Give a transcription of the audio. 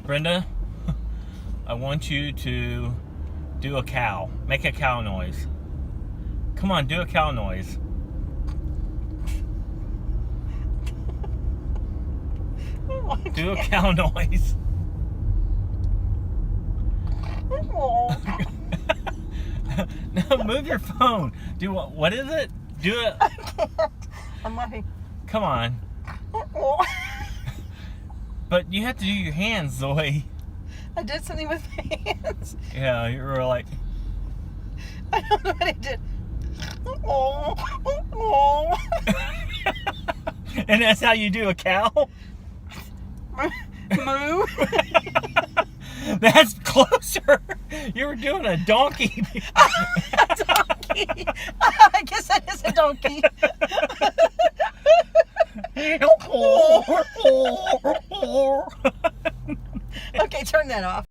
Brenda, I want you to do a cow. Make a cow noise. Come on, do a cow noise. Do a cow noise. No, move your phone. Do what is it? Do it. I can't. I'm laughing. Come on. But you have to do your hands, Zoe. I did something with my hands. Yeah, you were like... I don't know what I did. And that's how you do a cow? Moo. That's closer. You were doing a donkey. A donkey. I guess that is a donkey. Okay, turn that off.